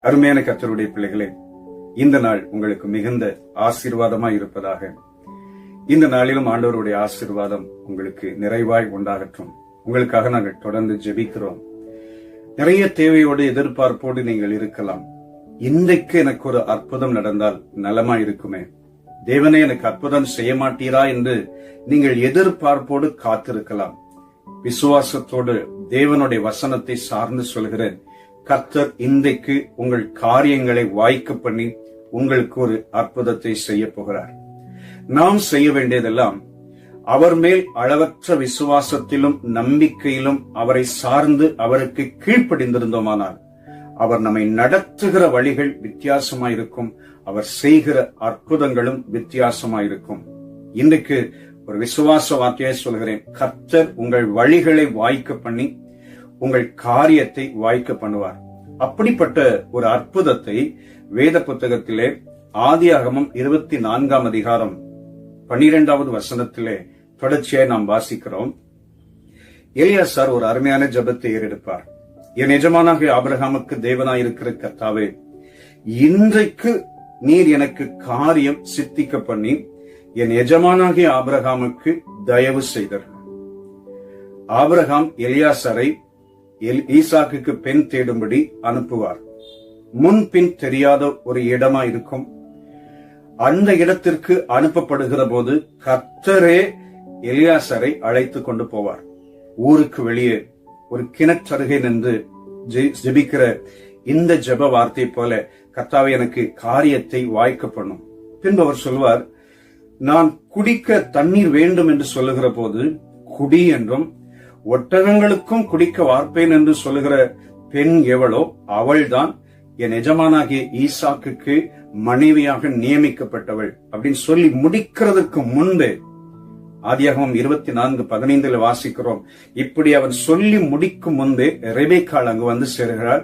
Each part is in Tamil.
அருமையான கர்த்தருடைய பிள்ளைகளே, இந்த நாள் உங்களுக்கு மிகுந்த ஆசீர்வாதமாய் இருப்பதாக. இந்த நாளிலும் ஆண்டவருடைய ஆசீர்வாதம் உங்களுக்கு நிறைவாய் உண்டாகட்டும். உங்களுக்காக நாங்கள் தொடர்ந்து ஜெபிக்கிறோம். நிறைய தேவையோடு எதிர்பார்ப்போடு நீங்கள் இருக்கலாம். இன்றைக்கு எனக்கு ஒரு அற்புதம் நடந்தால் நலமா இருக்குமே, தேவனே எனக்கு அற்புதம் செய்ய மாட்டீரா என்று நீங்கள் எதிர்பார்ப்போடு காத்திருக்கலாம். விசுவாசத்தோடு தேவனுடைய வசனத்தை சார்ந்து சொல்கிறேன். கர்த்தர் இன்றைக்கு உங்கள் காரியங்களை வாய்க்க பண்ணி உங்களுக்கு ஒரு அற்புதத்தை செய்ய போகிறார். நாம் செய்ய வேண்டியதெல்லாம் அவர் மேல் அளவற்ற விசுவாசத்திலும் நம்பிக்கையிலும் அவரை சார்ந்து அவருக்கு கீழ்ப்படிந்திருந்தோமானால் அவர் நம்மை நடத்துகிற வழிகள் வித்தியாசமாயிருக்கும். அவர் செய்கிற அற்புதங்களும் வித்தியாசமாயிருக்கும். இன்றைக்கு ஒரு விசுவாச வார்த்தையை சொல்கிறேன். கர்த்தர் உங்கள் வழிகளை வாய்க்க பண்ணி உங்கள் காரியத்தை வாய்க்க பண்ணுவார். அப்படிப்பட்ட ஒரு அற்புதத்தை வேத புத்தகத்திலே ஆதியாகமம் 24 அதிகாரம் 12வது வசனத்திலே தொடர்ச்சியாய் நாம் வாசிக்கிறோம். எலியாசார் ஒரு அருமையான ஜெபத்தை ஏறெடுப்பார். என் எஜமானாகிய ஆபிரகாமுக்கு தேவனாயிருக்கிற கர்த்தாவே, இன்றைக்கு நீர் எனக்கு காரியம் சித்திக்க பண்ணி என் எஜமானாகிய ஆபிரகாமுக்கு தயவு செய்தார். ஆபிரகாம் எலியாசாரை ஈசாக்குக்கு பெண் தேடும்படி அனுப்புவார். முன்பின் தெரியாத ஒரு இடமா இருக்கும். அந்த இடத்திற்கு அனுப்பப்படுகிற போது கர்த்தரே எலியாசாரை அழைத்து கொண்டு போவார். ஊருக்கு வெளியே ஒரு கிணற்றருகே நின்று ஜெபிக்கிற இந்த ஜெப வார்த்தை போல, கர்த்தாவே எனக்கு காரியத்தை வாய்க்க பண்ணும். பின்பு அவர் சொல்வார், நான் குடிக்க தண்ணீர் வேண்டும் என்று சொல்லுகிற போது குடி என்றும், ஒட்டகங்களுக்கும் குடிக்க வார்ப்பேன் என்று சொல்லுகிற பெண் எவளோ அவள்தான் என் எஜமானாகிய ஈசாக்குக்கு மனைவியாக நியமிக்கப்பட்டவள் அப்படின்னு சொல்லி முடிக்கிறதுக்கு முன்பே ஆதியாகமம் 24:15 வாசிக்கிறோம். இப்படி அவன் சொல்லி முடிக்கும் முன்பே ரெபேக்காள் அங்கு வந்து சேருகிறாள்.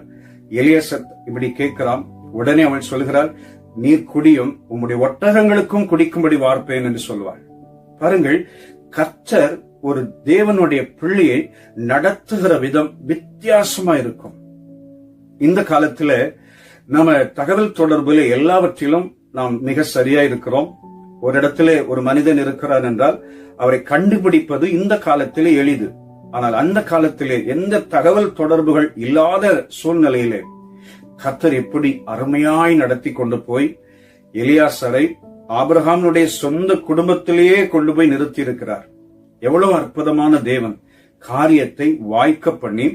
எலியாசார் இப்படி கேட்கிறான். உடனே அவள் சொல்கிறாள், நீர் குடியும், உம்முடைய ஒட்டகங்களுக்கும் குடிக்கும்படி வார்ப்பேன் என்று சொல்வாள். பாருங்கள், கர்த்தர் ஒரு தேவனுடைய பிள்ளையை நடத்துகிற விதம் வித்தியாசமா இருக்கும். இந்த காலத்துல நம்ம தகவல் தொடர்புல எல்லாவற்றிலும் நாம் மிக சரியா இருக்கிறோம். ஒரு இடத்துல ஒரு மனிதன் இருக்கிறார் என்றால் அவரை கண்டுபிடிப்பது இந்த காலத்திலே எளிது. ஆனால் அந்த காலத்திலே எந்த தகவல் தொடர்புகள் இல்லாத சூழ்நிலையிலே கர்த்தர் எப்படி அருமையாய் நடத்தி கொண்டு போய் எலியாசாரை ஆபிரகாமுடைய சொந்த குடும்பத்திலேயே கொண்டு போய் நிறுத்தி இருக்கிறார். எவ்வளவு அற்புதமான தேவன்! காரியத்தை வாய்க்க பண்ணி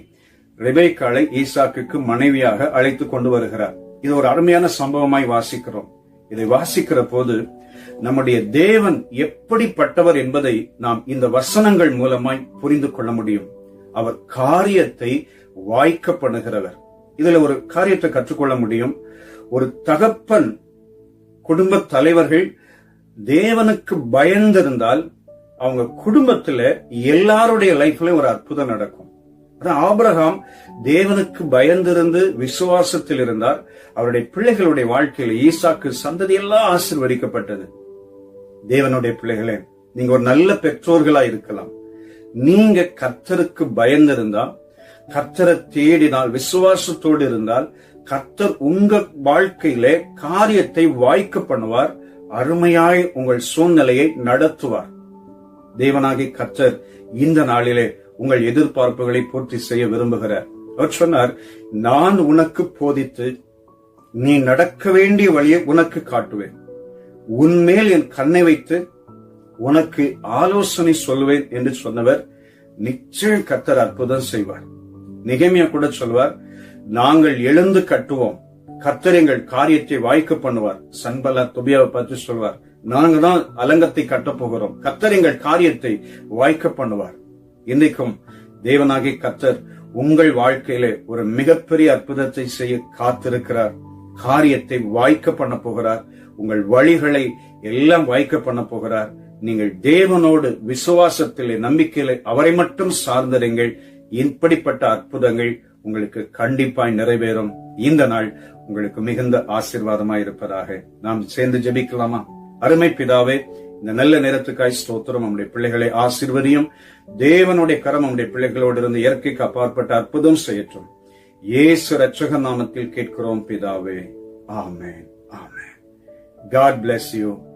ரெபேக்காளை ஈசாக்குக்கு மனைவியாக அழைத்து கொண்டு வருகிறார். இது ஒரு அருமையான சம்பவமாய் வாசிக்கிறோம். இதை வாசிக்கிற போது நம்முடைய தேவன் எப்படிப்பட்டவர் என்பதை நாம் இந்த வசனங்கள் மூலமாய் புரிந்து கொள்ள முடியும். அவர் காரியத்தை வாய்க்க பண்ணுகிறவர். இதுல ஒரு காரியத்தை கற்றுக்கொள்ள முடியும். ஒரு தகப்பன், குடும்ப தலைவர்கள் தேவனுக்கு பயந்திருந்தால் அவங்க குடும்பத்துல எல்லாருடைய லைஃப்லயும் ஒரு அற்புதம் நடக்கும். ஆபிரகாம் தேவனுக்கு பயந்திருந்து விசுவாசத்தில் இருந்தார். அவருடைய பிள்ளைகளுடைய வாழ்க்கையில ஈசாக்கு சந்ததி எல்லாம் ஆசீர்வதிக்கப்பட்டது. தேவனுடைய பிள்ளைகளே, நீங்க ஒரு நல்ல பெற்றோர்களா இருக்கலாம். நீங்க கர்த்தருக்கு பயந்திருந்தா, கர்த்தரை தேடினால், விசுவாசத்தோடு இருந்தால், கர்த்தர் உங்க வாழ்க்கையிலே காரியத்தை வாய்க்க பண்ணுவார். அருமையாய் உங்கள் சூழ்நிலையை நடத்துவார். தேவனாகி கர்த்தர் இந்த நாளிலே உங்கள் எதிர்பார்ப்புகளை பூர்த்தி செய்ய விரும்புகிறார். அவர் சொன்னார், நான் உனக்கு போதித்து நீ நடக்க வேண்டிய வழியை உனக்கு காட்டுவேன். உன்மேல் என் கண்ணை வைத்து உனக்கு ஆலோசனை சொல்வேன் என்று சொன்னவர் நிச்சயம் கர்த்தர் அற்புதம் செய்வார். நெகேமியா கூட சொல்வார், நாங்கள் எழுந்து கட்டுவோம், கர்த்தர் எங்கள் காரியத்தை வாய்க்க பண்ணுவார். சன்பல்லாத் தொபியாவை பார்த்து சொல்வார், நாங்க தான் அலங்கத்தை கட்ட போகிறோம், கர்த்தர் எங்கள் காரியத்தை வாய்க்க பண்ணுவார். இன்றைக்கும் தேவனாகிய கர்த்தர் உங்கள் வாழ்க்கையிலே ஒரு மிகப்பெரிய அற்புதத்தை செய்ய காத்திருக்கிறார். காரியத்தை வாய்க்க பண்ண போகிறார். உங்கள் வழிகளை எல்லாம் வாய்க்க பண்ண போகிறார். நீங்கள் தேவனோடு விசுவாசத்திலே, நம்பிக்கையிலே அவரை மட்டும் சார்ந்திருங்கள். இப்படிப்பட்ட அற்புதங்கள் உங்களுக்கு கண்டிப்பாய் நிறைவேறும். இந்த நாள் உங்களுக்கு மிகுந்த ஆசீர்வாதமாய் இருப்பதாக. நாம் சேர்ந்து ஜெபிக்கலாமா? அருமை பிதாவே, இந்த நல்ல நேரத்துக்காய் ஸ்தோத்திரம். நம்முடைய பிள்ளைகளை ஆசீர்வதியும். தேவனுடைய கரம் நம்முடைய பிள்ளைகளோடு இருந்து இயற்கைக்கு அப்பாற்பட்ட அற்புதம் செய்யட்டும். இயேசு இரட்சக நாமத்தில் கேட்கிறோம் பிதாவே. ஆமென். ஆமென். God bless you.